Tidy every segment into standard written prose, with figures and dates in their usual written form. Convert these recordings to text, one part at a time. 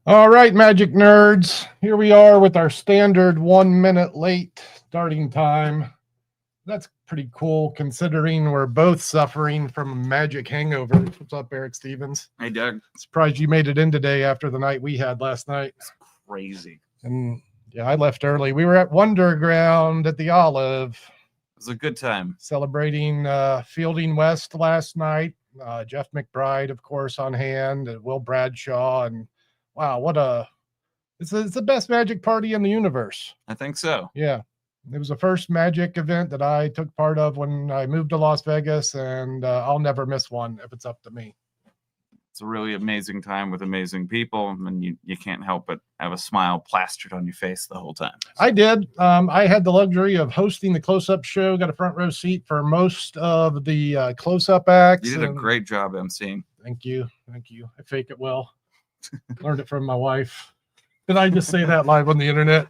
All right, Magic Nerds. Here we are with our standard 1 minute late starting time. That's pretty cool considering we're both suffering from a magic hangover. What's up, Eric Stevens? Hey, Doug. Surprised you made it in today after the night we had last night. It's crazy. And yeah, I left early. We were at Wonderground at the Olive. It was a good time. Celebrating Fielding West last night. Jeff McBride, of course, on hand, and Will Bradshaw. And wow, it's the best magic party in the universe. I think so. Yeah. It was the first magic event that I took part of when I moved to Las Vegas, and I'll never miss one if it's up to me. It's a really amazing time with amazing people, and you can't help but have a smile plastered on your face the whole time. I did. I had the luxury of hosting the close-up show, got a front row seat for most of the close-up acts. You did a great job emceeing. Thank you. I fake it well. Learned it from my wife. Did I just say that live on the internet?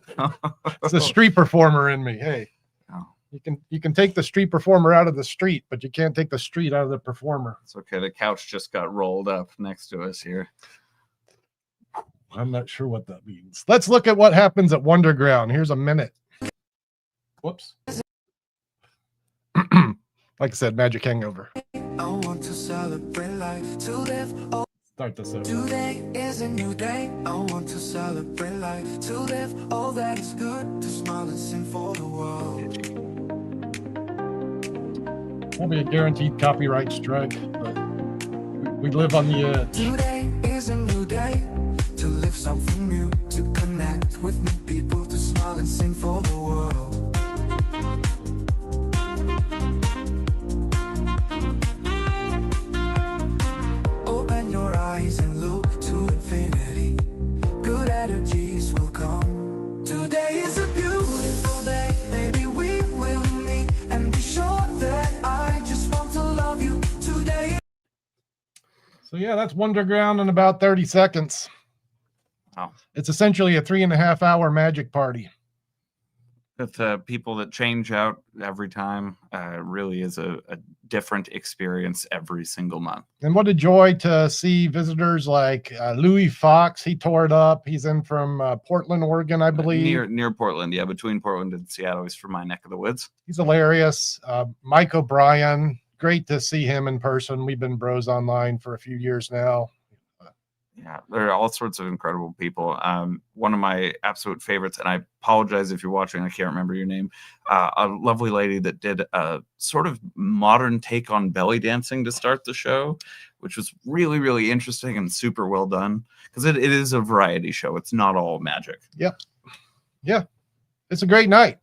It's a street performer in me. Hey, you can take the street performer out of the street, but you can't take the street out of the performer. It's okay. The couch just got rolled up next to us here. I'm not sure what that means. Let's look at what happens at Wonderground. Here's a minute. Whoops. Like I said, magic hangover. I want to celebrate life, to live. Start this over. Today is a new day. I want to celebrate life, to live all that is good, to smile and sing for the world. Won't be a guaranteed copyright strike, but we live on the edge. Today is a new day, to live something new, to connect with new people, to smile and sing for the world. Open your eyes and look to infinity. Good energies will come. Today is a beautiful day. Maybe we will meet and be sure that I just want to love you today. So yeah, that's Wonderground in about 30 seconds. Wow. It's essentially a 3.5 hour magic party. With people that change out every time, really is a different experience every single month. And what a joy to see visitors like Louis Fox. He tore it up. He's in from Portland, Oregon, I believe. Near Portland, yeah, between Portland and Seattle. He's from my neck of the woods. He's hilarious. Mike O'Brien, great to see him in person. We've been bros online for a few years now. Yeah, there are all sorts of incredible people. One of my absolute favorites, and I apologize if you're watching, I can't remember your name, a lovely lady that did a sort of modern take on belly dancing to start the show, which was really, really interesting and super well done, because it is a variety show. It's not all magic. Yep. Yeah. It's a great night.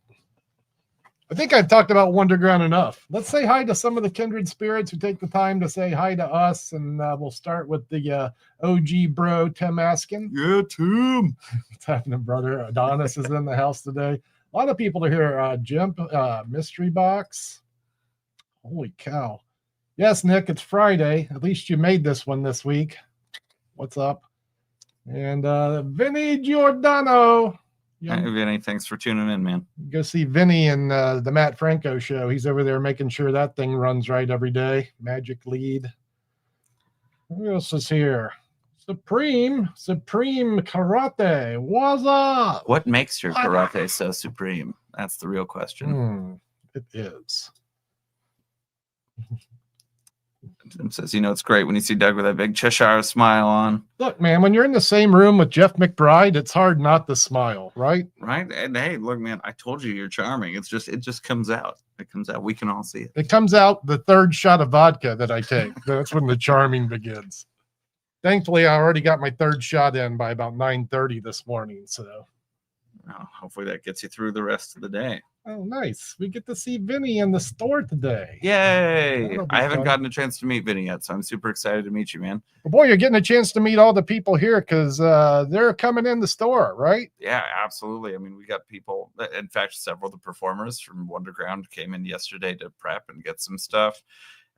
I think I've talked about Wonderground enough. Let's say hi to some of the kindred spirits who take the time to say hi to us, and we'll start with the OG bro, Tim Askin. Yeah, Tim. What's happening, brother? Adonis is in the house today. A lot of people are here. Jim, Mystery Box. Holy cow. Yes, Nick, it's Friday. At least you made this one this week. What's up? And Vinny Giordano. Hey, Vinny, thanks for tuning in, man. Go see Vinny in the Matt Franco show. He's over there making sure that thing runs right every day. Magic lead. Who else is here? Supreme Karate. What's up? What makes your karate so supreme? That's the real question. It is. Tim says, it's great when you see Doug with that big Cheshire smile on. Look, man, when you're in the same room with Jeff McBride, it's hard not to smile, right? Right. And hey, look, man, I told you you're charming. It just comes out. It comes out. We can all see it. It comes out the third shot of vodka that I take. That's when the charming begins. Thankfully, I already got my third shot in by about 9:30 this morning. So hopefully that gets you through the rest of the day. Oh, nice. We get to see Vinny in the store today. Yay. I haven't gotten a chance to meet Vinny yet, so I'm super excited to meet you, man. Well, boy, you're getting a chance to meet all the people here because they're coming in the store, right? Yeah, absolutely. I mean, we got people. In fact, several of the performers from Wonderground came in yesterday to prep and get some stuff.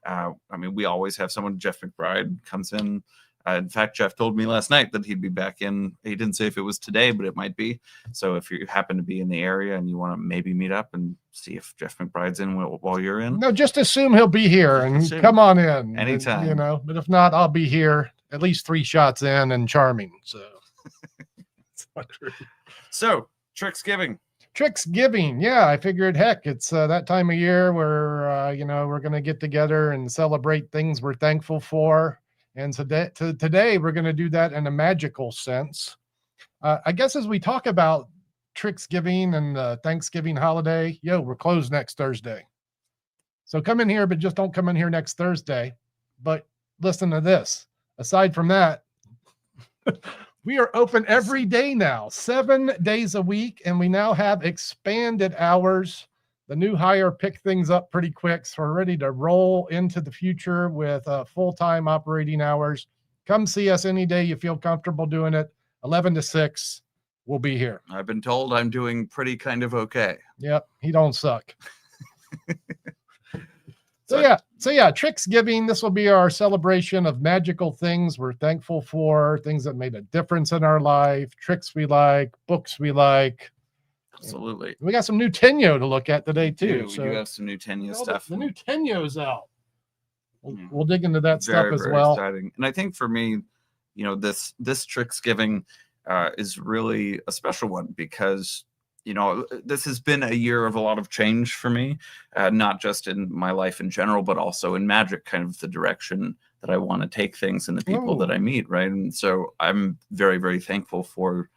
I mean, we always have someone. Jeff McBride comes in. In fact, Jeff told me last night that he'd be back in. He didn't say if it was today, but it might be. So if you happen to be in the area and you want to maybe meet up and see if Jeff McBride's in while you're in. No, just assume he'll be here and come on in. Anytime. But if not, I'll be here at least 3 shots in and charming. So So, Tricksgiving. Tricksgiving. Yeah, I figured, heck, it's that time of year where, we're going to get together and celebrate things we're thankful for. And today we're going to do that in a magical sense. I guess as we talk about Tricksgiving and the Thanksgiving holiday, we're closed next Thursday. So come in here, but just don't come in here next Thursday. But listen to this. Aside from that, we are open every day now, 7 days a week, and we now have expanded hours. The new hire picked things up pretty quick, so we're ready to roll into the future with full-time operating hours. Come see us any day you feel comfortable doing it. 11 to 6, we'll be here. I've been told I'm doing pretty kind of okay. Yep, he don't suck. So yeah, Tricksgiving. This will be our celebration of magical things we're thankful for, things that made a difference in our life, tricks we like, books we like. Absolutely. We got some new Tenyo to look at today too. We do have some new Tenyo stuff. The new Tenyo's out. We'll dig into that stuff as very well. Exciting. And I think for me, this Tricksgiving is really a special one because this has been a year of a lot of change for me, not just in my life in general, but also in magic, kind of the direction that I want to take things and the people that I meet, right? And so I'm very, very thankful for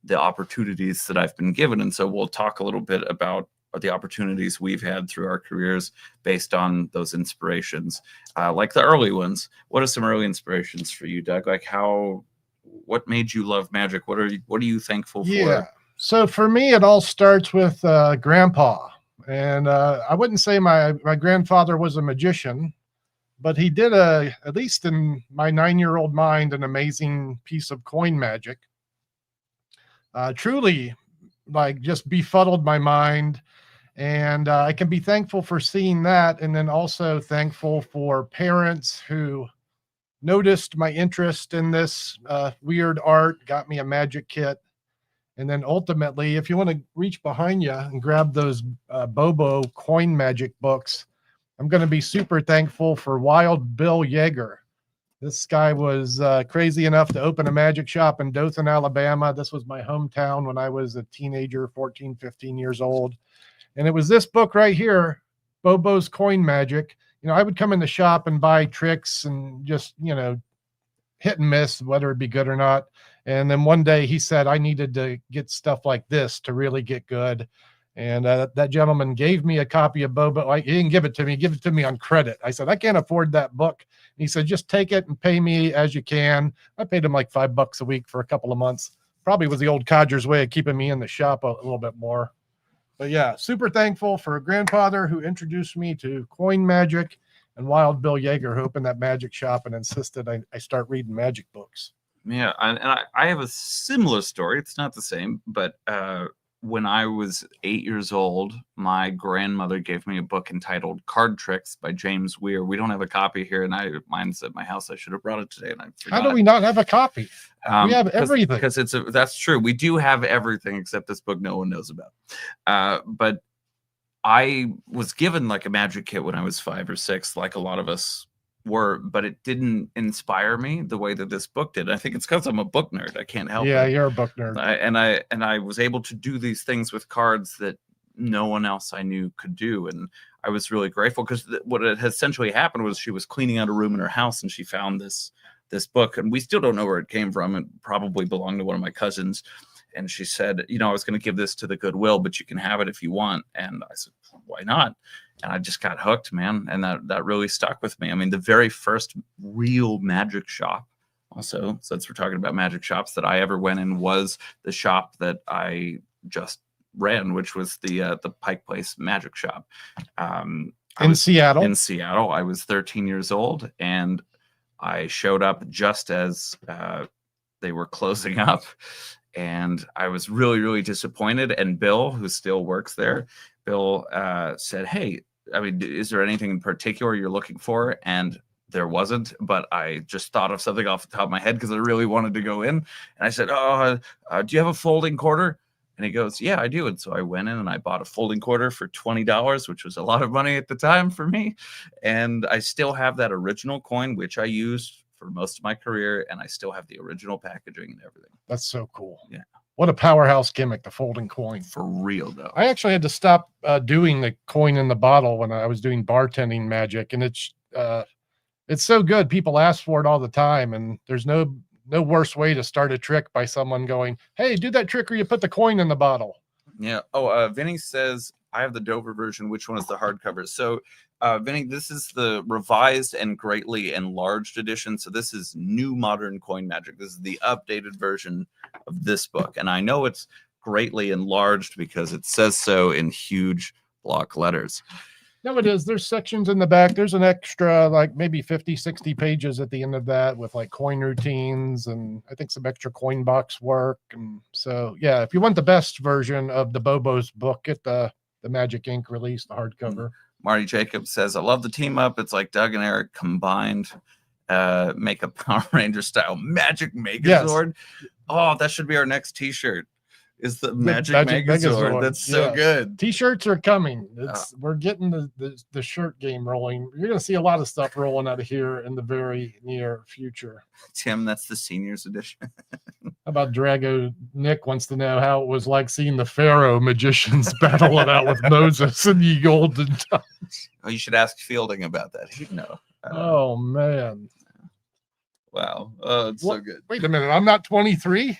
the opportunities that I've been given. And so we'll talk a little bit about the opportunities we've had through our careers based on those inspirations, like the early ones. What are some early inspirations for you, Doug? Like what made you love magic? What are you thankful for? Yeah. So for me, it all starts with Grandpa. And I wouldn't say my grandfather was a magician, but he did, at least in my 9-year-old mind, an amazing piece of coin magic. Truly, just befuddled my mind. And I can be thankful for seeing that. And then also thankful for parents who noticed my interest in this weird art, got me a magic kit. And then ultimately, if you want to reach behind you and grab those Bobo coin magic books, I'm going to be super thankful for Wild Bill Yeager. This guy was crazy enough to open a magic shop in Dothan, Alabama. This was my hometown when I was a teenager, 14, 15 years old. And it was this book right here, Bobo's Coin Magic. I would come in the shop and buy tricks and just, hit and miss, whether it be good or not. And then one day he said I needed to get stuff like this to really get good. And that gentleman gave me a copy of Bobo. He didn't give it to me. Give it to me on credit. I said, I can't afford that book. And he said, just take it and pay me as you can. I paid him like $5 a week for a couple of months. Probably was the old codger's way of keeping me in the shop a little bit more. But yeah, super thankful for a grandfather who introduced me to coin magic, and Wild Bill Yeager, who opened that magic shop and insisted I start reading magic books. Yeah, and I have a similar story. It's not the same, but when I was 8 years old, my grandmother gave me a book entitled Card Tricks by James Weir. We don't have a copy here, and mine's at my house. I should have brought it today, and I forgot. How do we not have a copy? We have everything. Because that's true. We do have everything except this book no one knows about. But I was given like a magic kit when I was 5 or 6, like a lot of us were, but it didn't inspire me the way that this book did. I think it's because I'm a book nerd. I can't help it. Yeah, you're a book nerd. I was able to do these things with cards that no one else I knew could do. And I was really grateful because what had essentially happened was she was cleaning out a room in her house and she found this book, and we still don't know where it came from. It probably belonged to one of my cousins. And she said, I was going to give this to the Goodwill, but you can have it if you want. And I said, why not? And I just got hooked, man. And that really stuck with me. I mean, the very first real magic shop also, since we're talking about magic shops, that I ever went in was the shop that I just ran, which was the Pike Place Magic Shop. In Seattle? In Seattle. I was 13 years old, and I showed up just as they were closing up. And I was really, really disappointed. And Bill, who still works there, Bill said, hey, I mean, is there anything in particular you're looking for? And there wasn't, but I just thought of something off the top of my head because I really wanted to go in. And I said, do you have a folding quarter? And he goes, yeah, I do. And so I went in and I bought a folding quarter for $20, which was a lot of money at the time for me. And I still have that original coin, which I used for most of my career, and I still have the original packaging and everything. That's so cool. Yeah. What a powerhouse gimmick, the folding coin. For real, though. I actually had to stop doing the coin in the bottle when I was doing bartending magic, and it's so good. People ask for it all the time, and there's no worse way to start a trick by someone going, "Hey, do that trick where you put the coin in the bottle." Yeah. Oh, Vinny says, I have the Dover version. Which one is the hardcover? So, Vinny, this is the revised and greatly enlarged edition. So this is new modern coin magic. This is the updated version of this book. And I know it's greatly enlarged because it says so in huge block letters. No, it is. There's sections in the back. There's an extra, like maybe 50, 60 pages at the end of that with like coin routines and I think some extra coin box work. And so, yeah, if you want the best version of the Bobo's book, get the Magic Ink release, the hardcover. Marty Jacobs says, I love the team up. It's like Doug and Eric combined, make a Power Ranger style Magic Megazord. Yes. Oh, that should be our next t-shirt. Is the Magic Megazord. That's so good. T-shirts are coming. We're getting the shirt game rolling. You're going to see a lot of stuff rolling out of here in the very near future. Tim, that's the seniors edition. How about Drago? Nick wants to know how it was like seeing the Pharaoh magicians battle it out with Moses in the olden times. Oh, you should ask Fielding about that. He'd know. Oh, man. Wow. Oh, it's so good. Wait a minute. I'm not 23.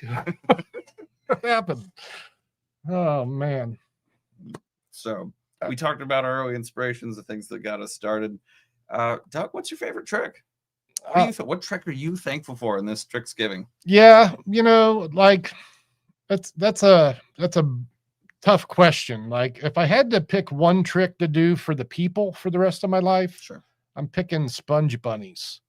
What happened? Oh, man. So we talked about our early inspirations, the things that got us started. Doug, what's your favorite trick? What trick are you thankful for in this Tricksgiving? Yeah, like that's a tough question. Like if I had to pick one trick to do for the people for the rest of my life, sure, I'm picking sponge bunnies.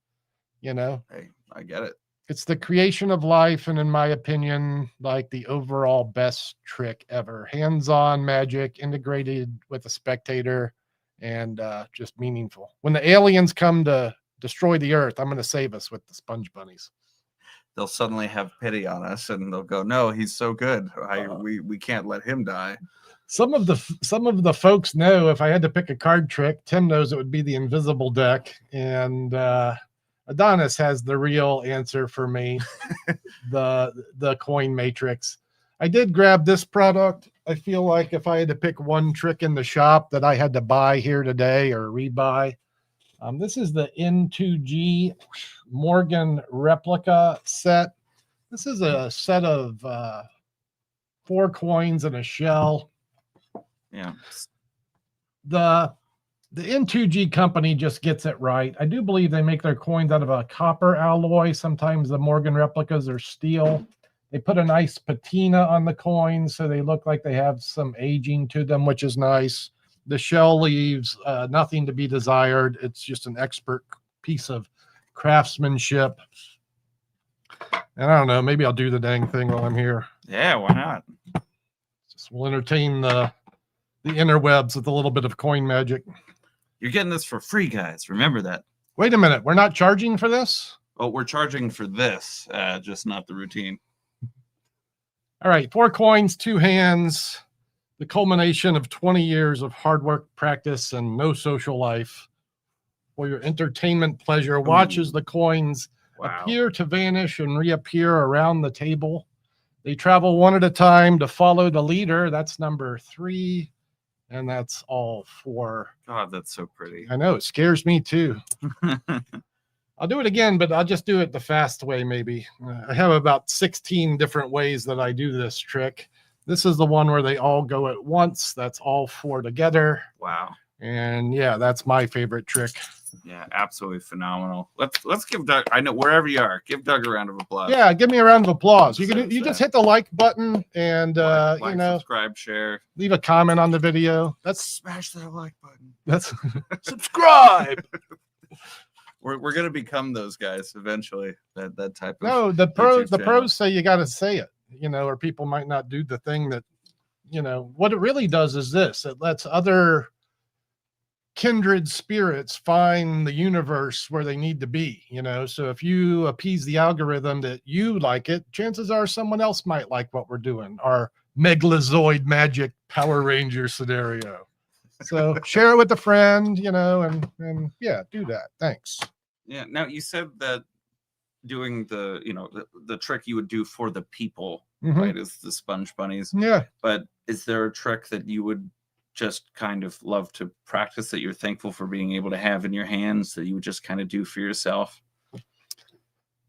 Hey, I get it. It's the creation of life, and in my opinion, like the overall best trick ever. Hands-on magic integrated with a spectator, and just meaningful. When the aliens come to destroy the earth, I'm going to save us with the sponge bunnies. They'll suddenly have pity on us, and they'll go, "No, he's so good. We can't let him die." Some of the folks know if I had to pick a card trick, Tim knows it would be the invisible deck, and Adonis has the real answer for me, the coin matrix. I did grab this product. I feel like if I had to pick one trick in the shop that I had to buy here today or rebuy, this is the N2G Morgan replica set. This is a set of 4 coins and a shell. Yeah. The N2G company just gets it right. I do believe they make their coins out of a copper alloy. Sometimes the Morgan replicas are steel. They put a nice patina on the coins so they look like they have some aging to them, which is nice. The shell leaves nothing to be desired. It's just an expert piece of craftsmanship. And I don't know, maybe I'll do the dang thing while I'm here. Yeah, why not? We'll entertain the interwebs with a little bit of coin magic. You're getting this for free, guys. Remember that. Wait a minute. We're not charging for this? Oh, we're charging for this, just not the routine. All right. 4 coins, 2 hands. The culmination of 20 years of hard work, practice, and no social life. For your entertainment pleasure, watch as the coins appear to vanish and reappear around the table. They travel one at a time to follow the leader. That's number 3. And that's all 4. God, that's so pretty. I know. It scares me too. I'll do it again, but I'll just do it the fast way, maybe. I have about 16 different ways that I do this trick. This is the one where they all go at once. That's all 4 together. Wow. And yeah, that's my favorite trick. Yeah, absolutely phenomenal. Let's give Doug, I know wherever you are, give Doug a round of applause. Yeah, give me a round of applause. You just hit the like button and like, subscribe, share, leave a comment on the video. Smash that like button. That's subscribe. We're gonna become those guys eventually. That type of the pros say you got to say it, or people might not do the thing that, what it really does is this: it lets other kindred spirits find the universe where they need to be, so if you appease the algorithm that you like it, chances are someone else might like what we're doing, our Megalozoid magic Power Ranger scenario. So share it with a friend, and yeah, do that. Thanks. Yeah. Now you said that doing the, you know, the trick you would do for the people, Mhm. right? Is the sponge bunnies. Yeah. But is there a trick that you would just kind of love to practice that you're thankful for being able to have in your hands that you would just kind of do for yourself?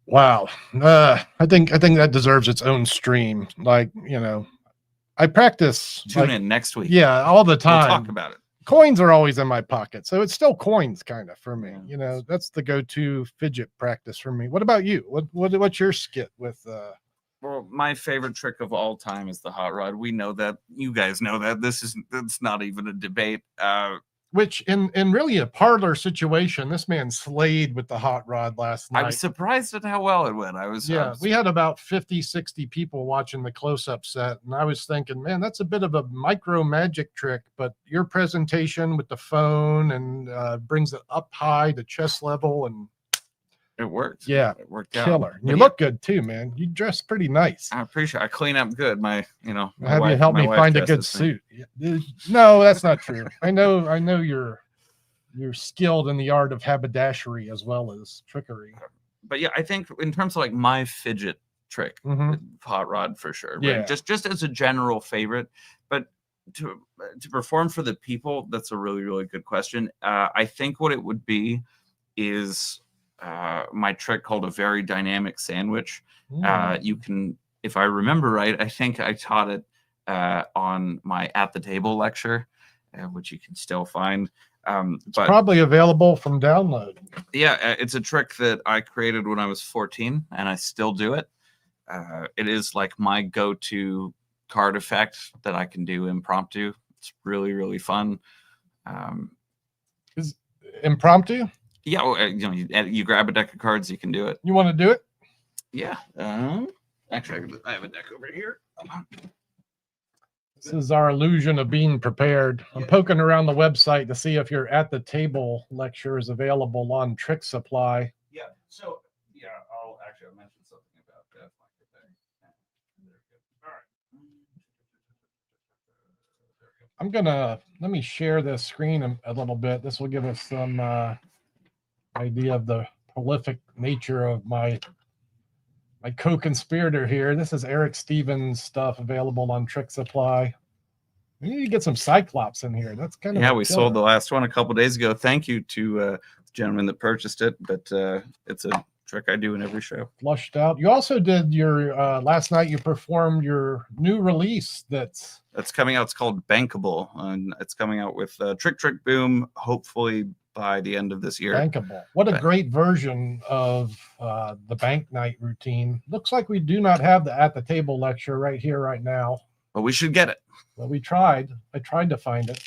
Wow. I think that deserves its own stream. Like, you know, I practice Tune like, in next week. yeah, all the We'll time. talk about it. Coins are always in my pocket, so it's still coins kind of for me. Yeah. You know, that's the go-to fidget practice for me. What about you? What's your skit with Well, my favorite trick of all time is the hot rod. We know that. You guys know that. That's not even a debate. which in really a parlor situation, this man slayed with the hot rod last I night. was surprised at how well it went. I was We had about 50, 60 people watching the close-up set, and I was thinking, man, that's a bit of a micro magic trick, but your presentation with the phone and brings it up high to chest level, and it worked. yeah, It worked out. killer. And But you yeah, look good too, man. You dress pretty nice. I appreciate. I clean up good. My, you know, my Have you wife- help my me wife find a good dresses me. suit? No, that's not true. I know you're skilled in the art of haberdashery as well as trickery. But yeah, I think in terms of like my fidget trick, Mhm. hot rod for sure. Yeah. Right? Just as a general favorite, but to perform for the people, that's a really, really good question. I think what it would be is my trick called a very dynamic sandwich. You can, if I remember right, I think I taught it on my At the Table lecture, which you can still find. But Probably available from download. yeah, it's a trick that I created when I was 14, and I still do it. It is like my go-to card effect that I can do impromptu. It's really, really fun. Is impromptu? Yeah, well, you know, you grab a deck of cards, you can do it. You want to do it? Yeah. Actually, I have a deck over here. Hold on. This is our illusion of being prepared. I'm poking around the website to see if your At the Table lecture is available on Tricksupply. Yeah. So yeah, I'll mention something about that. All right. I'm gonna let me share this screen a little bit. This will give us some idea of the prolific nature of my co-conspirator here. This is Eric Stevens stuff available on Tricksupply. We need to get some Cyclops in here. That's kind of Yeah, we sold the last one a couple days ago. Thank you to the gentleman that purchased it. But it's a trick I do in every show. Flushed out. You also did your last night. You performed your new release. That's coming out. It's called Bankable, and it's coming out with Trick Trick Boom. Hopefully by the end of this year. Bankable. What a great version of the bank night routine. Looks like we do not have the At the Table lecture right here, right now. But we should get it. Well, we tried. I tried to find it.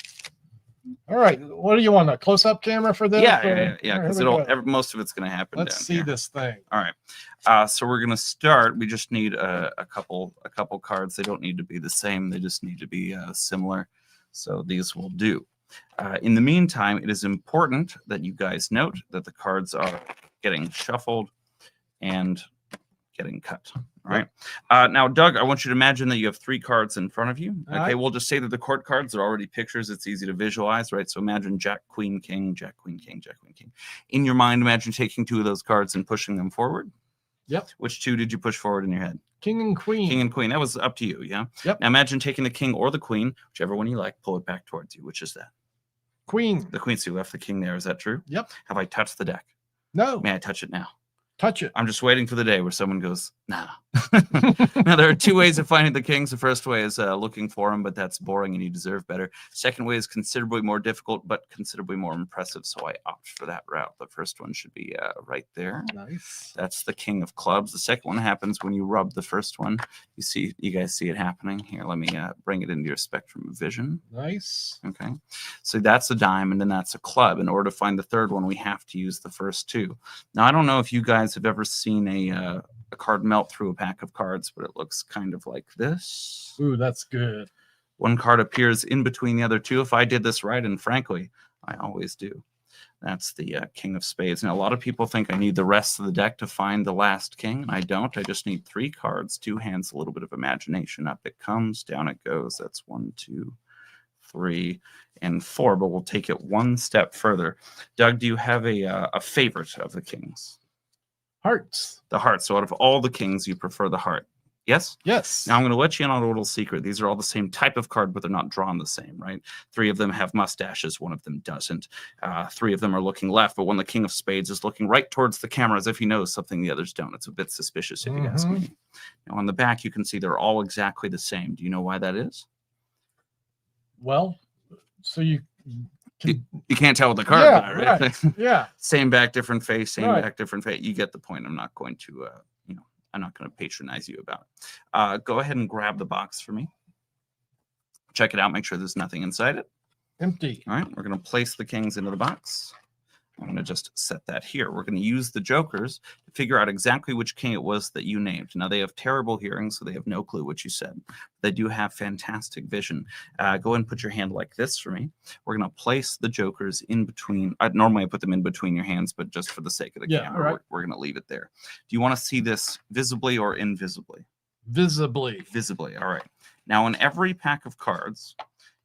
All right. What do you want? A close-up camera for this? Yeah. All Because right, most of it's going to happen. let's down see here. this thing. All right. So we're going to start. We just need a couple cards. They don't need to be the same. They just need to be similar. So these will do. In the meantime, it is important that you guys note that the cards are getting shuffled and getting cut. All right. Now, Doug, I want you to imagine that you have 3 cards in front of you. All Okay. right. We'll just say that the court cards are already pictures. It's easy to visualize, right? So imagine Jack, Queen, King, Jack, Queen, King, Jack, Queen, King. In your mind, imagine taking 2 of those cards and pushing them forward. Yep. Which 2 did you push forward in your head? King and Queen. King and Queen. That was up to you. Yeah. Yep. Now imagine taking the King or the Queen, whichever one you like, pull it back towards you. Which is that? Queen. The Queen. So you left the King there. Is that true? Yep. Have I touched the deck? No. May I touch it now? Touch it. I'm just waiting for the day where someone goes, nah. Now, there are 2 ways of finding the kings. The first way is looking for them, but that's boring and you deserve better. Second way is considerably more difficult, but considerably more impressive. So I opt for that route. The first one should be right there. Nice. That's the King of Clubs. The second one happens when you rub the first one. You guys see it happening. Here, let me bring it into your spectrum of vision. Nice. Okay. So that's a dime, and then that's a club. In order to find the third one, we have to use the first 2. Now, I don't know if you guys have ever seen a card melt through a pack of cards, but it looks kind of like this. Ooh, that's good. One card appears in between the other 2. If I did this right, and frankly, I always do. That's the King of Spades. Now, a lot of people think I need the rest of the deck to find the last king, and I don't. I just need 3 cards, 2 hands, a little bit of imagination. Up it comes, down it goes. That's 1, 2, 3, and 4, but we'll take it one step further. Doug, do you have a favorite of the kings? Hearts. The heart. So out of all the kings, you prefer the heart. Yes? Yes. Now I'm going to let you in on a little secret. These are all the same type of card, but they're not drawn the same, right? 3 of them have mustaches. 1 of them doesn't. 3 of them are looking left, but when the king of spades is looking right towards the camera as if he knows something the others don't. It's a bit suspicious if you ask me. Now on the back, you can see they're all exactly the same. Do you know why that is? Well, so you can't tell with the card, yeah, right? right. Yeah. Same back, different face, same Right. back, different face. You get the point. I'm not going to, I'm not going to patronize you about it. Go ahead and grab the box for me. Check it out. Make sure there's nothing inside it. Empty. All right. We're going to place the kings into the box. I'm going to just set that here. We're going to use the jokers to figure out exactly which king it was that you named. Now, they have terrible hearing, so they have no clue what you said. They do have fantastic vision. Go ahead and put your hand like this for me. We're going to place the jokers in between. Normally, I put them in between your hands, but just for the sake of the camera, right. we're going to leave it there. Do you want to see this visibly or invisibly? Visibly. Visibly. All right. Now, in every pack of cards,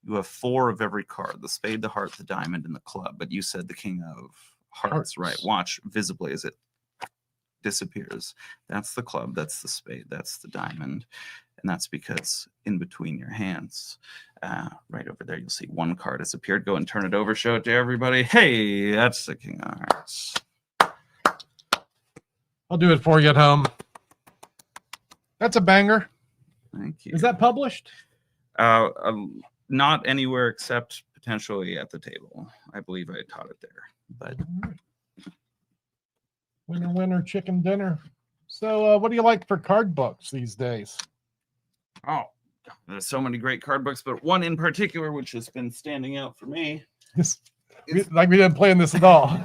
you have 4 of every card: the spade, the heart, the diamond, and the club. But you said the king of hearts, right? Watch visibly as it disappears. That's the club, that's the spade, that's the diamond. And that's because in between your hands, right over there, you'll see 1 card has appeared. Go and turn it over, show it to everybody. Hey, that's the king of hearts. I'll do it for you at home. That's a banger. Thank you. Is that published? Not anywhere except potentially at the table. I believe I taught it there. But Winner, winner, chicken dinner. So what do you like for card books these days? Oh, there's so many great card books, but one in particular, which has been standing out for me, like we didn't plan this at all,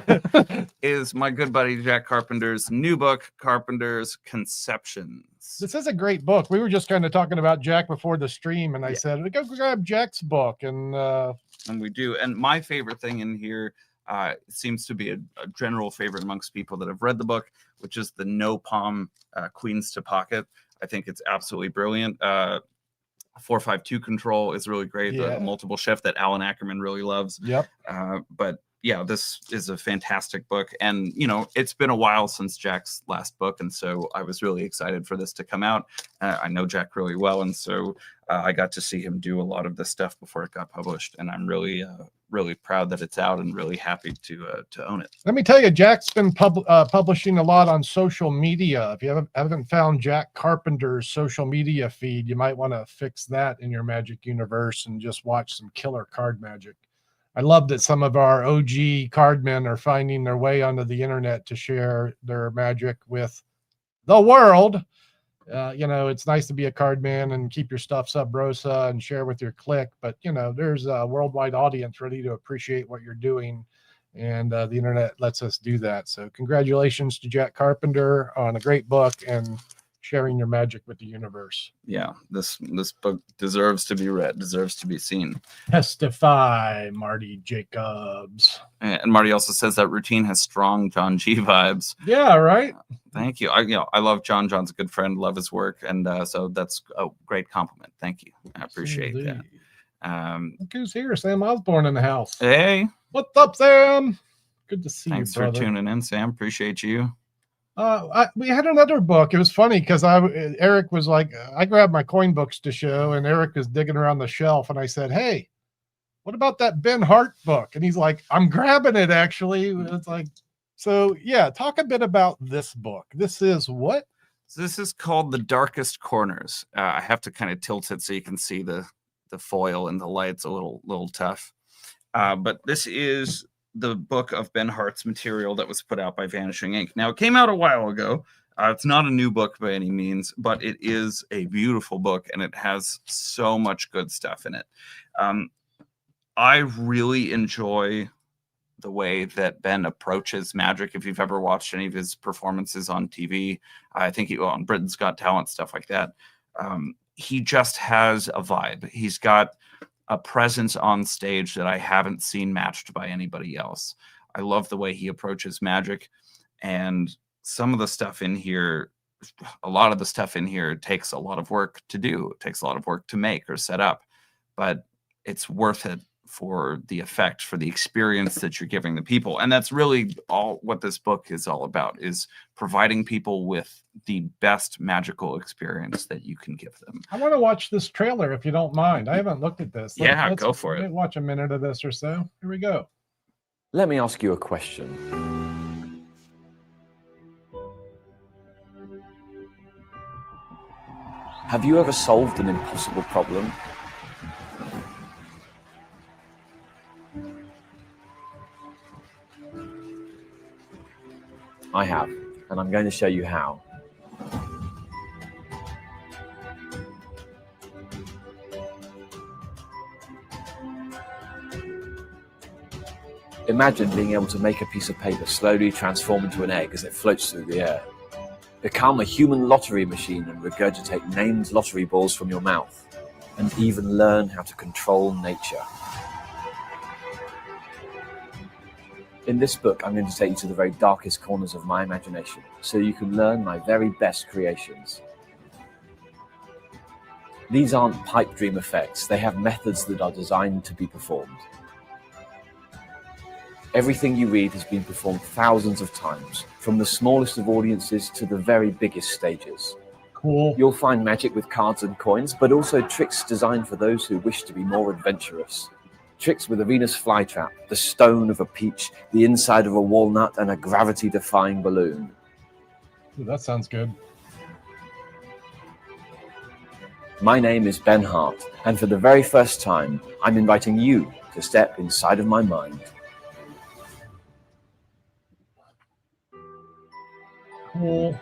is my good buddy Jack Carpenter's new book, Carpenter's Conceptions. This is a great book. We were just kind of talking about Jack before the stream, and I said, go grab Jack's book. And we do. And my favorite thing in here, seems to be a general favorite amongst people that have read the book, which is the no palm Queens to Pocket. I think it's absolutely brilliant. 4-5-2 control is really great. Yeah. The multiple shift that Alan Ackerman really loves. Yep. But yeah, this is a fantastic book. And, you know, it's been a while since Jack's last book. And so I was really excited for this to come out. I know Jack really well. And so I got to see him do a lot of this stuff before it got published. And I'm really, really proud that it's out and really happy to own it. Let me tell you, Jack's been publishing a lot on social media. If you haven't found Jack Carpenter's social media feed, you might want to fix that in your Magic universe and just watch some killer card magic. I love that some of our OG cardmen are finding their way onto the internet to share their magic with the world. You know, it's nice to be a card man and keep your stuff sub rosa and share with your clique, but you know, there's a worldwide audience ready to appreciate what you're doing, and the internet lets us do that. So congratulations to Jack Carpenter on a great book and sharing your magic with the universe. Yeah, this book deserves to be read, deserves to be seen. Testify, Marty Jacobs. And Marty also says that routine has strong John G vibes. Yeah, right. Thank you. I love John. John's a good friend, love his work, and so that's a great compliment. Thank you. I appreciate that. Look who's here, Sam Osborne in the house. Hey, what's up, Sam? Good to see you. Thanks for tuning in, Sam. Appreciate you. We had another book. It was funny because Eric was like, I grabbed my coin books to show, and Eric was digging around the shelf, and I said, hey, what about that Ben Hart book? And he's like, I'm grabbing it, actually. It's like, so yeah, talk a bit about this book. This is what? So this is called The Darkest Corners. I have to kind of tilt it so you can see the foil and the light's a little tough. But this is the book of Ben Hart's material that was put out by Vanishing Ink. Now, it came out a while ago. It's not a new book by any means, but it is a beautiful book, and it has so much good stuff in it. I really enjoy the way that Ben approaches magic. If you've ever watched any of his performances on TV, I think on Britain's Got Talent, stuff like that, he just has a vibe. He's got a presence on stage that I haven't seen matched by anybody else. I love the way he approaches magic, and some of the stuff in here, a lot of the stuff in here takes a lot of work to do. It takes a lot of work to make or set up, but it's worth it for the effect, for the experience that you're giving the people. And that's really all what this book is all about, is providing people with the best magical experience that you can give them. I want to watch this trailer if you don't mind. I haven't looked at this. Yeah, go for it. Watch a minute of this or so. Here we go. Let me ask you a question. Have you ever solved an impossible problem? I have, and I'm going to show you how. Imagine being able to make a piece of paper slowly transform into an egg as it floats through the air. Become a human lottery machine and regurgitate named lottery balls from your mouth, and even learn how to control nature. In this book, I'm going to take you to the very darkest corners of my imagination, so you can learn my very best creations. These aren't pipe dream effects, they have methods that are designed to be performed. Everything you read has been performed thousands of times, from the smallest of audiences to the very biggest stages. Cool. You'll find magic with cards and coins, but also tricks designed for those who wish to be more adventurous. Tricks with a Venus flytrap, the stone of a peach, the inside of a walnut, and a gravity-defying balloon. Ooh, that sounds good. My name is Ben Hart, and for the very first time, I'm inviting you to step inside of my mind. Cool.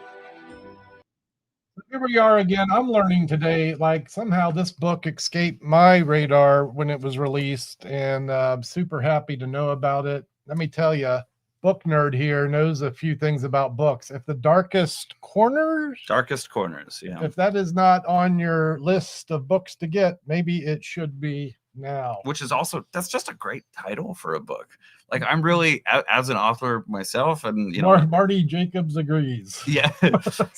Here we are again. I'm learning today, like somehow this book escaped my radar when it was released, and I'm super happy to know about it. Let me tell you, book nerd here knows a few things about books. If the darkest corners, Yeah. if that is not on your list of books to get, maybe it should be now. Which is also, that's just a great title for a book. Like, I'm really, as an author myself, and you know, Marty Jacobs agrees. Yeah,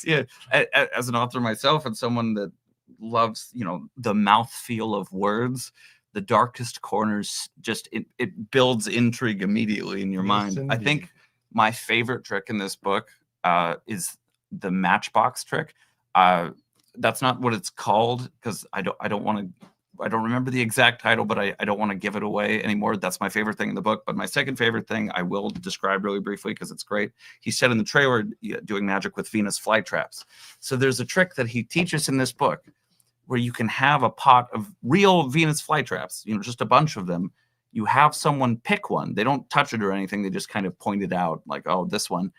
yeah. As an author myself, and someone that loves, you know, the mouthfeel of words, the darkest corners, just it builds intrigue immediately in your mind. Indeed. I think my favorite trick in this book is the matchbox trick. That's not what it's called, because I don't remember the exact title, but I don't want to give it away anymore. That's my favorite thing in the book. But my second favorite thing I will describe really briefly because it's great. He said in the trailer, doing magic with Venus flytraps. So there's a trick that he teaches in this book where you can have a pot of real Venus flytraps, you know, just a bunch of them. You have someone pick one. They don't touch it or anything. They just kind of point it out like, oh, this one.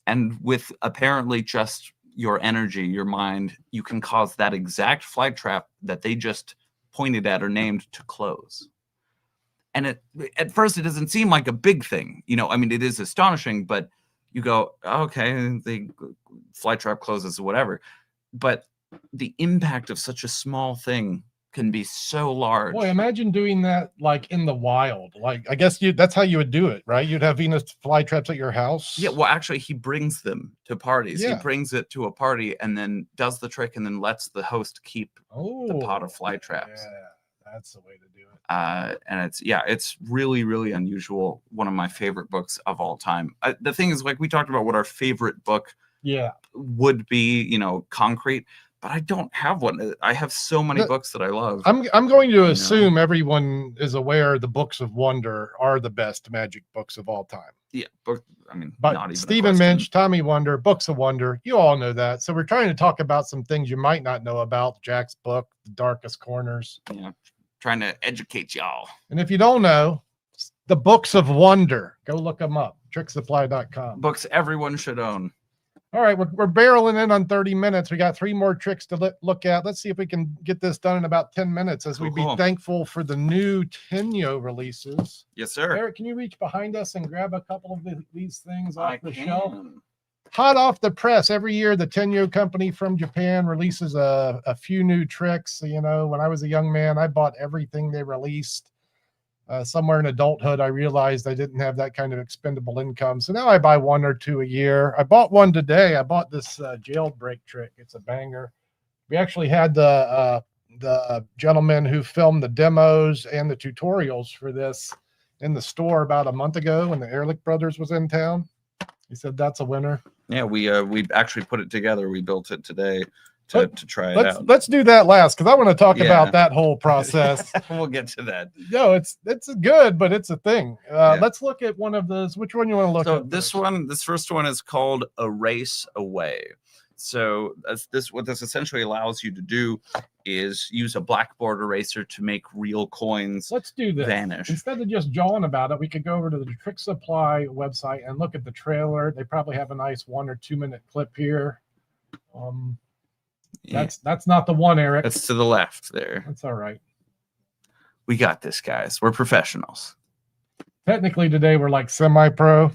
And with apparently just your energy, your mind, you can cause that exact flytrap that they just pointed at or named to close. And at first it doesn't seem like a big thing, you know. I mean, it is astonishing, but you go, okay, the flytrap closes or whatever. But the impact of such a small thing can be so large. Boy, imagine doing that like in the wild. Like, I guess that's how you would do it, right? You'd have Venus flytraps at your house. Yeah, well, actually, he brings them to parties. Yeah. He brings it to a party and then does the trick and then lets the host keep the pot of flytraps. Yeah, that's the way to do it. And it's really, really unusual. One of my favorite books of all time. The thing is, like, we talked about what our favorite book would be, you know, concrete. But I don't have one. I have so many books that I love. I'm going to assume everyone is aware the Books of Wonder are the best magic books of all time. Yeah, I mean, but not even Stephen Minch, Tommy Wonder, Books of Wonder, you all know that. So we're trying to talk about some things you might not know about. Jack's book, The Darkest Corners. Yeah, trying to educate y'all. And if you don't know, the Books of Wonder, go look them up. Tricksupply.com. Books everyone should own. All right, we're barreling in on 30 minutes. We got 3 more tricks to look at. Let's see if we can get this done in about 10 minutes as we be thankful for the new Tenyo releases. Yes, sir. Eric, can you reach behind us and grab a couple of these things off the shelf? Hot off the press. Every year, the Tenyo company from Japan releases a few new tricks. You know, when I was a young man, I bought everything they released. Somewhere in adulthood, I realized I didn't have that kind of expendable income. So now I buy 1 or 2 a year. I bought one today. I bought this Jailbreak trick. It's a banger. We actually had the the gentleman who filmed the demos and the tutorials for this in the store about a month ago when the Ehrlich brothers was in town. He said that's a winner. Yeah, we actually put it together. We built it today to try it out. Let's do that last because I want to talk Yeah. about that whole process. We'll get to that. No, it's good, but it's a thing. Yeah. Let's look at one of those. Which one you want to look So at? this first one is called Erase Away. So what this essentially allows you to do is use a blackboard eraser to make real coins Let's do this. vanish. Instead of just jawing about it, we could go over to the Tricksupply website and look at the trailer. They probably have a nice 1 or 2 minute clip here. Yeah, That's not the one, Eric. that's to the left there. That's all right. We got this, guys. We're professionals. Technically, today we're like semi-pro.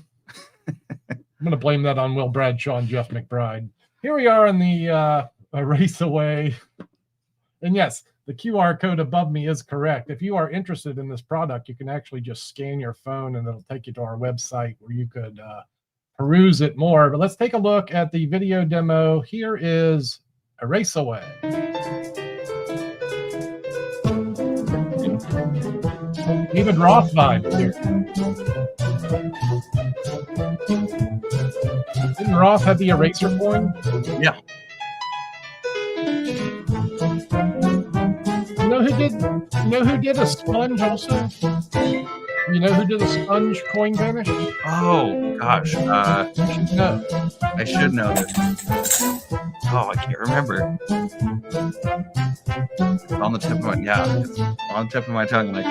I'm gonna blame that on Will Bradshaw and Jeff McBride. Here we are in the Erase Away, and yes, the QR code above me is correct. If you are interested in this product, you can actually just scan your phone, and it'll take you to our website where you could peruse it more. But let's take a look at the video demo. Here is Erase Away. David Roth vibe here. Didn't Roth have the eraser coin? Yeah. You know who did a sponge also? You know who did a sponge coin vanish? Oh gosh. You should know. I should know this. Oh, I can't remember. It's on the tip of my it's on the tip of my tongue. Like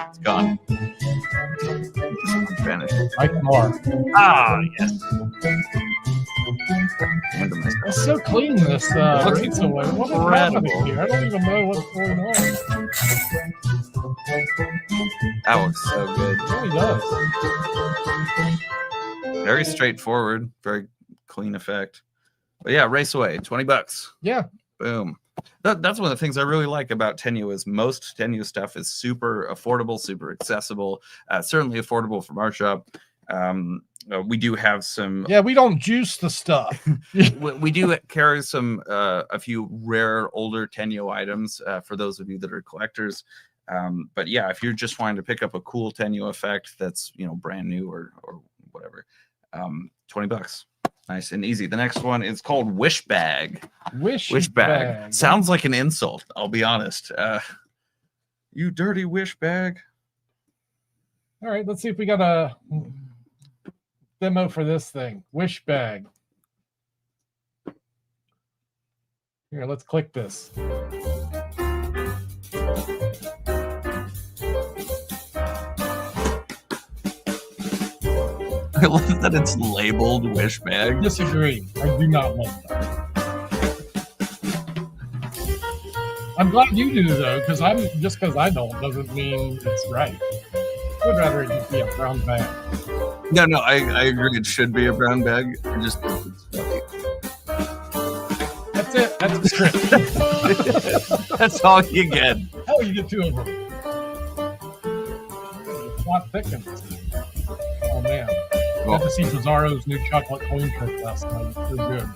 it's gone. It's vanished. Mike Moore. Ah, yes. Hand to myself. It's so clean, this looks Erase Away. What is incredible. happening here? I don't even know what's going on. That looks so good. It really does. Very straightforward, very clean effect. But yeah, Race Away, $20. Yeah. Boom. That's one of the things I really like about Tenyo is most Tenyo stuff is super affordable, super accessible, certainly affordable from our shop. We do have some. Yeah, we don't juice the stuff. We do carry some a few rare older Tenyo items for those of you that are collectors. But yeah, if you're just wanting to pick up a cool Tenyo effect that's brand new or whatever, $20. Nice and easy. The next one is called Wish Bag. Wish Bag. bag. Sounds like an insult, I'll be honest. You dirty wish bag. All right, let's see if we got a demo for this thing. Wish bag. Here, let's click this. I love that it's labeled wish bag. Disagree. I do not love that. I'm glad you do though, because because I don't doesn't mean it's right. I would rather it just be a brown bag. No, I agree. It should be a brown bag. I just think it's funny. That's it. That's the script. That's all you get. Hell, you get 2 of them. The plot thickens. Oh man. Well, Got to see Bizarro's new chocolate coin trick last night. So good.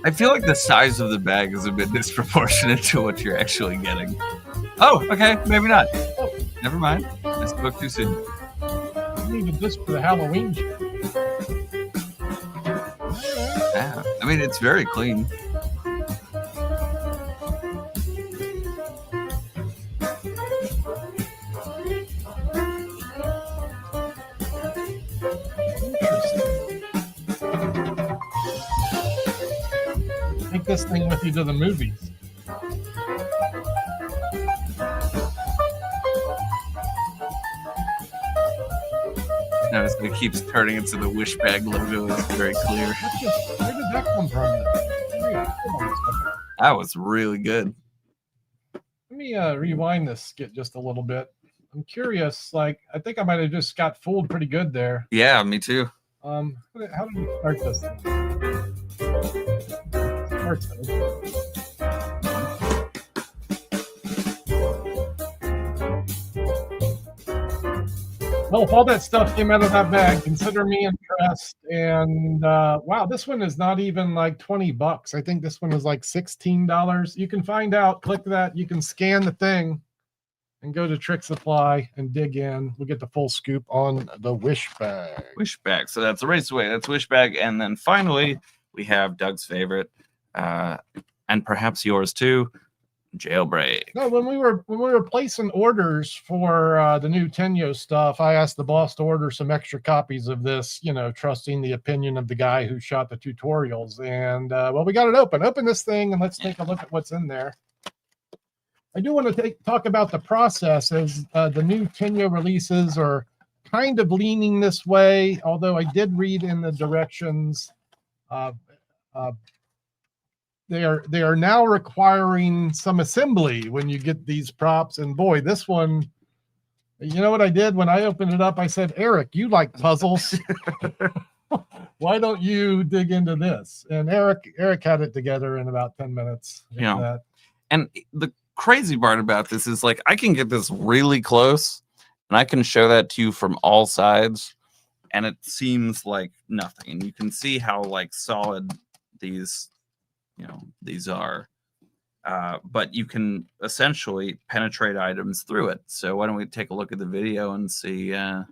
I feel like the size of the bag is a bit disproportionate to what you're actually getting. Oh, okay, maybe not. Oh. Never mind. I spoke too soon. I needed this for the Halloween show. Yeah, I mean it's very clean. Take this thing with you to the movies. Notice it keeps turning into the wish bag logo. It's very clear. Where did that come from? That was really good. Let me rewind this skit just a little bit. I'm curious. Like, I think I might have just got fooled pretty good there. Yeah, me too. How did we start this thing? Well, if all that stuff came out of that bag, consider me in interest. And wow, this one is not even like $20. I think this one is like $16. You can find out, click that, you can scan the thing and go to Tricksupply and dig in. We'll get the full scoop on the wish bag. Wish bag. So that's a raceway. That's wish bag. And then finally, we have Doug's favorite, and perhaps yours too, Jailbreak. No, when we were placing orders for the new Tenyo stuff, I asked the boss to order some extra copies of this, you know, trusting the opinion of the guy who shot the tutorials. And well, we got it open. Open this thing and let's take a look at what's in there. I do want to talk about the process, as the new Tenyo releases are kind of leaning this way, although I did read in the directions they are now requiring some assembly when you get these props. And boy, this one, you know what I did when I opened it up? I said, Eric, you like puzzles. Why don't you dig into this? And Eric had it together in about 10 minutes. Yeah. And the crazy part about this is, like, I can get this really close and I can show that to you from all sides, and it seems like nothing. And you can see how, like, solid these are, but you can essentially penetrate items through it. So why don't we take a look at the video and see? Yeah,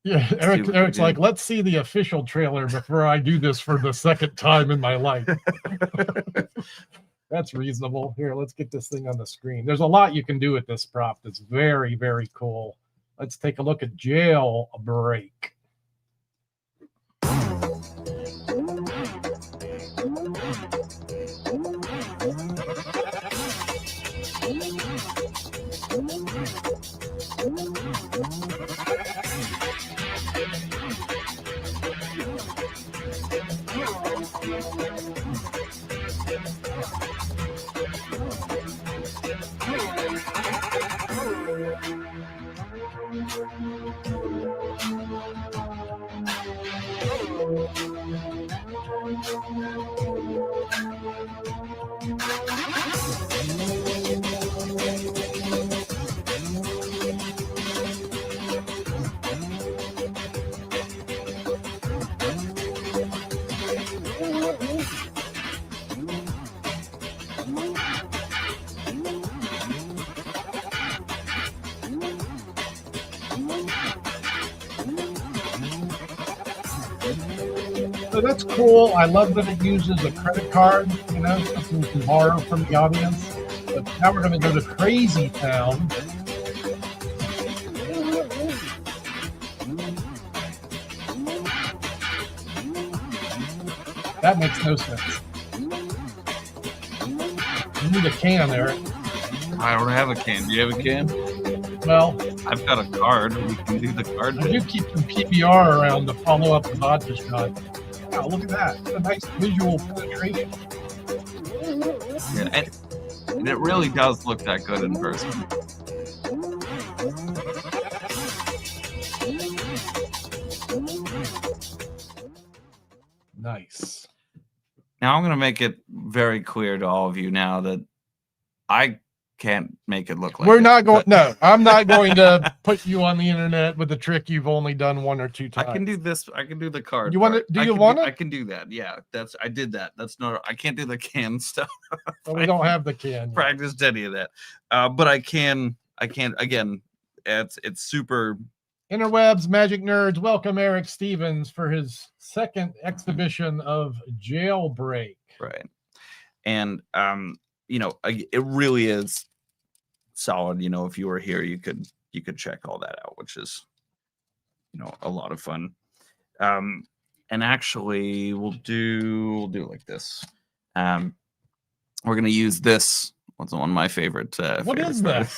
Eric's like, let's see the official trailer before I do this for the second time in my life. That's reasonable. Here, let's get this thing on the screen. There's a lot you can do with this prop that's very, very cool. Let's take a look at Jailbreak. So that's cool. I love that it uses a credit card, you know, something you can borrow from the audience. But now we're going to go to Crazy Town. That makes no sense. You need a can, Eric. I don't have a can. Do you have a can? Well, I've got a card. We can do the card. I do keep some PBR around to follow up the vodka shot. Wow, look at that. It's a nice visual penetration. Yeah, and it really does look that good in person. Nice. Now I'm going to make it very clear to all of you now that I can't make it look like We're it, not going. but No, I'm not going to put you on the internet with a trick you've only done one or two times. I can do this. I can do the card. You want part. it? Do you want I it? can do that. Yeah, I did that. That's not. I can't do the can stuff. But we don't have the can yet. Practiced any of that. But I can. Again, it's super. Interwebs, Magic Nerds, welcome Eric Stevens for his second exhibition of Jailbreak. Right. And it really is solid. If you were here, you could check all that out, which is a lot of fun. And actually we'll do like this. We're gonna use this. What's one of my favorite? What is that?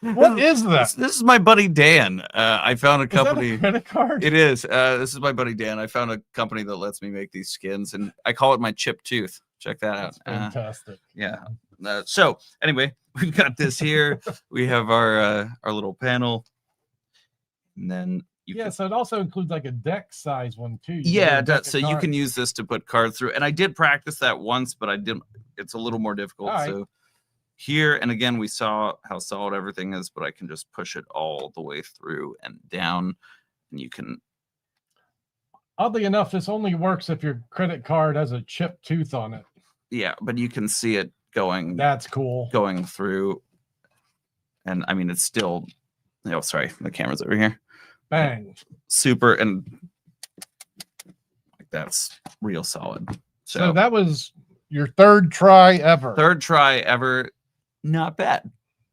What is that? This is my buddy Dan. I found a company. Is that a credit card? It is. This is my buddy Dan. I found a company that lets me make these skins, and I call it my chip tooth. Check that out. Fantastic. Yeah. So anyway, we've got this here. We have our little panel, and then so it also includes like a deck size one too. So you can use this to put cards through. And I did practice that once, but I didn't. It's a little more difficult. All right. So here, and again, we saw how solid everything is, but I can just push it all the way through and down, and you can Oddly enough, this only works if your credit card has a chipped tooth on it. Yeah, but you can see it going. That's cool. Going through, and I mean it's still. Oh, sorry, the camera's over here. Bang. Super, and like that's real solid. So that was your third try ever. Third try ever. Not bad.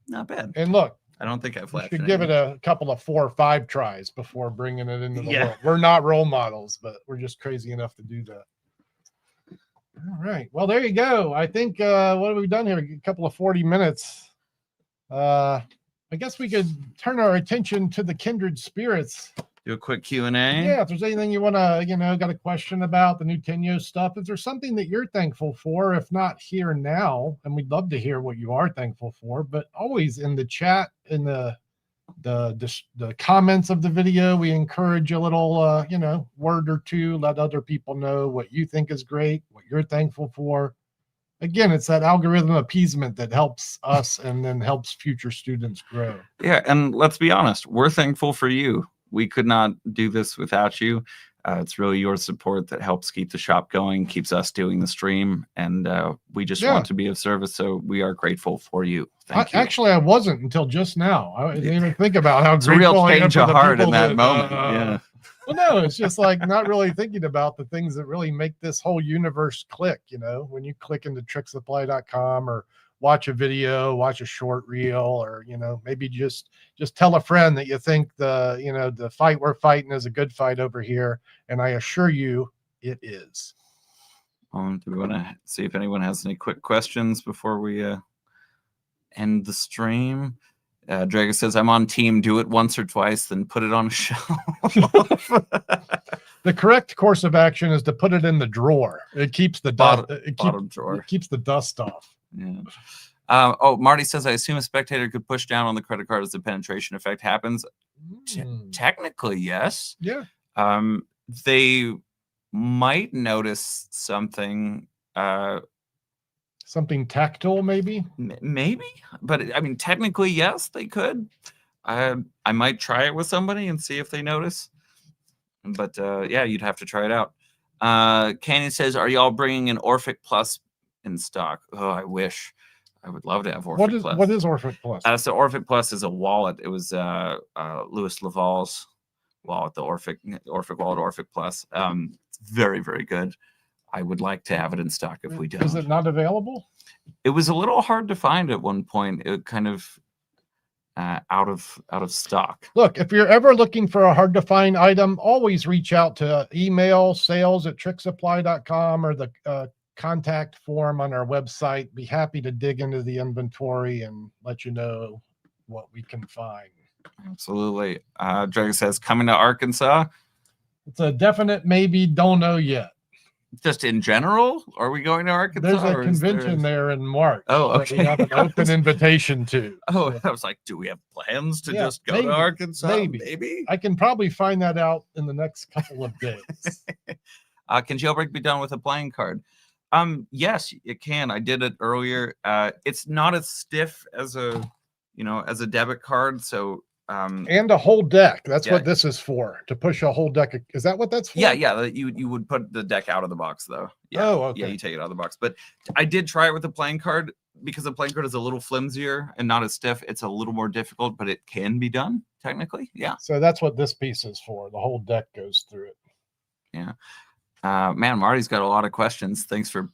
Not bad. And look, I don't think I've flashed. You should give it a couple of 4 or 5 tries before bringing it into the world. We're not role models, but we're just crazy enough to do that. All right. Well, there you go. I think what have we done here? A couple of 40 minutes. I guess we could turn our attention to the kindred spirits. Do a quick Q&A. Yeah, if there's anything you want to, got a question about the new Tenyo stuff, if there's something that you're thankful for, if not here now, and we'd love to hear what you are thankful for, but always in the chat, in the comments of the video, we encourage a little, word or two, let other people know what you think is great, what you're thankful for. Again, it's that algorithm appeasement that helps us and then helps future students grow. Yeah, and let's be honest, we're thankful for you. We could not do this without you. It's really your support that helps keep the shop going, keeps us doing the stream, and we just want to be of service. So we are grateful for you. Thank you. Actually, I wasn't until just now. I didn't even think about how it's grateful a real change of heart in that that, moment. Yeah. Well, no, it's just like not really thinking about the things that really make this whole universe click. When you click into tricksupply.com or watch a video, watch a short reel, or maybe just tell a friend that you think the fight we're fighting is a good fight over here, and I assure you it is. Do we want to see if anyone has any quick questions before we end the stream? Draga says, I'm on team do it once or twice, then put it on a shelf. The correct course of action is to put it in the drawer. It keeps the bottom drawer. It keeps the dust off. Yeah. Marty says, I assume a spectator could push down on the credit card as the penetration effect happens. Technically, yes. Yeah. They might notice something. Something tactile, maybe. Maybe, but I mean, technically, yes, they could. I might try it with somebody and see if they notice. But yeah, you'd have to try it out. Canyon says, are y'all bringing an Orphic Plus in stock? Oh, I wish. I would love to have Orphic Plus. What is Orphic Plus? So Orphic Plus is a wallet. It was Louis Laval's wallet, the Orphic wallet, Orphic Plus. It's very, very good. I would like to have it in stock if we don't. Is it not available? It was a little hard to find at one point. It kind of out of stock. Look, if you're ever looking for a hard to find item, always reach out to email sales@tricksupply.com or the contact form on our website. Be happy to dig into the inventory and let you know what we can find. Absolutely. Drake says, coming to Arkansas. It's a definite maybe, don't know yet. Just in general, are we going to Arkansas? There's a convention there in March. Oh, okay. We have an open invitation to. Oh, I was like, do we have plans to just go to Arkansas? Maybe. I can probably find that out in the next couple of days. Can Jailbreak be done with a playing card? Yes, it can. I did it earlier. It's not as stiff as a debit card. So and a whole deck. That's what this is for, to push a whole deck. Is that what that's for? Yeah. You would put the deck out of the box though. Yeah. Oh, okay. Yeah, you take it out of the box. But I did try it with the playing card because the playing card is a little flimsier and not as stiff. It's a little more difficult, but it can be done technically. Yeah. So that's what this piece is for. The whole deck goes through it. Yeah. Man, Marty's got a lot of questions. Thanks for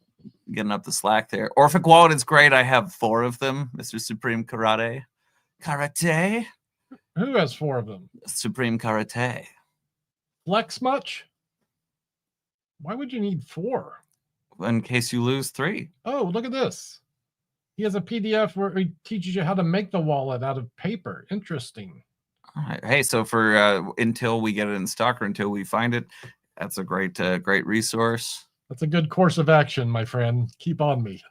getting up the slack there. Orphic Wallet is great. I have 4 of them. Mr. Supreme Karate. Who has 4 of them? Supreme Karate. Flex much? Why would you need 4? In case you lose 3. Oh, look at this. He has a PDF where he teaches you how to make the wallet out of paper. Interesting. All right. Hey, so for until we get it in stock or until we find it, that's a great resource. That's a good course of action, my friend. Keep on me.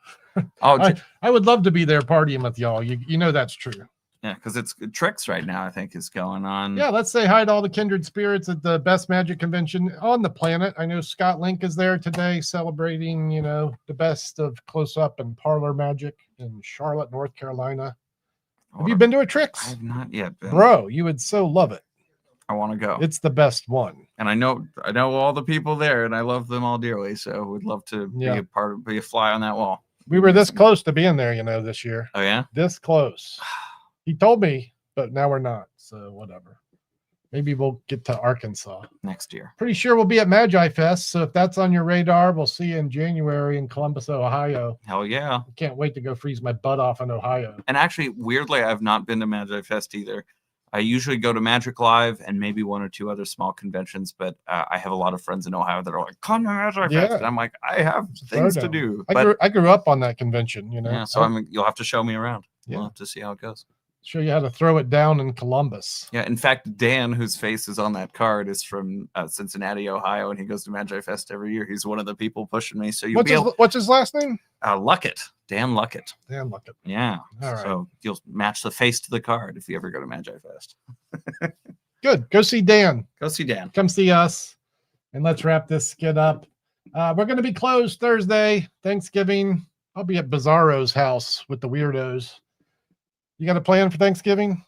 Oh, I would love to be there partying with y'all. You know that's true. Yeah, because it's Tricks right now, I think, is going on. Yeah, let's say hi to all the kindred spirits at the best magic convention on the planet. I know Scott Link is there today celebrating, the best of close-up and parlor magic in Charlotte, North Carolina. Have you been to a Tricks? I've not yet been. Bro, you would so love it. I want to go. It's the best one. And I know all the people there, and I love them all dearly. So would love to be a fly on that wall. We were this close to being there, this year. Oh yeah, this close. He told me, but now we're not. So whatever. Maybe we'll get to Arkansas next year. Pretty sure we'll be at Magi Fest. So if that's on your radar, we'll see you in January in Columbus, Ohio. Hell yeah. I can't wait to go freeze my butt off in Ohio. And actually, weirdly, I've not been to Magi Fest either. I usually go to Magic Live and maybe one or two other small conventions, but I have a lot of friends in Ohio that are like, come to Magic Fest. And I'm like, I have things to do. I grew up on that convention, Yeah, so you'll have to show me around. Yeah. We'll have to see how it goes. Show you how to throw it down in Columbus. Yeah, in fact, Dan, whose face is on that card, is from Cincinnati, Ohio, and he goes to Magi Fest every year. He's one of the people pushing me. So what's his last name? Luckett. Dan Luckett. Dan Luckett. Yeah. All right. So you'll match the face to the card if you ever go to Magi Fest. Good. Go see Dan. Go see Dan. Come see us. And let's wrap this skit up. We're going to be closed Thursday, Thanksgiving. I'll be at Bizarro's house with the weirdos. You got a plan for Thanksgiving?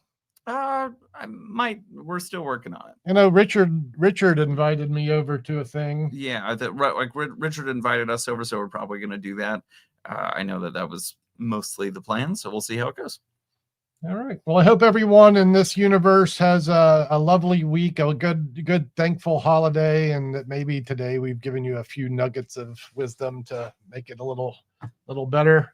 I might. We're still working on it. I know Richard invited me over to a thing. Yeah, Richard invited us over, so we're probably going to do that. I know that was mostly the plan, so we'll see how it goes. All right. Well, I hope everyone in this universe has a lovely week, a good, thankful holiday, and that maybe today we've given you a few nuggets of wisdom to make it a little better.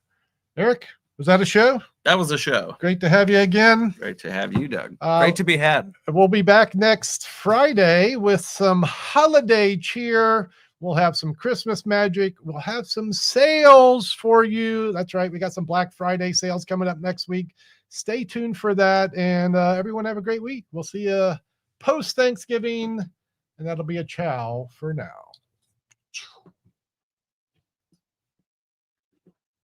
Eric, was that a show? That was a show. Great to have you again. Great to have you, Doug. Great to be had. We'll be back next Friday with some holiday cheer. We'll have some Christmas magic. We'll have some sales for you. That's right. We got some Black Friday sales coming up next week. Stay tuned for that. And everyone have a great week. We'll see you post-Thanksgiving. And that'll be a ciao for now.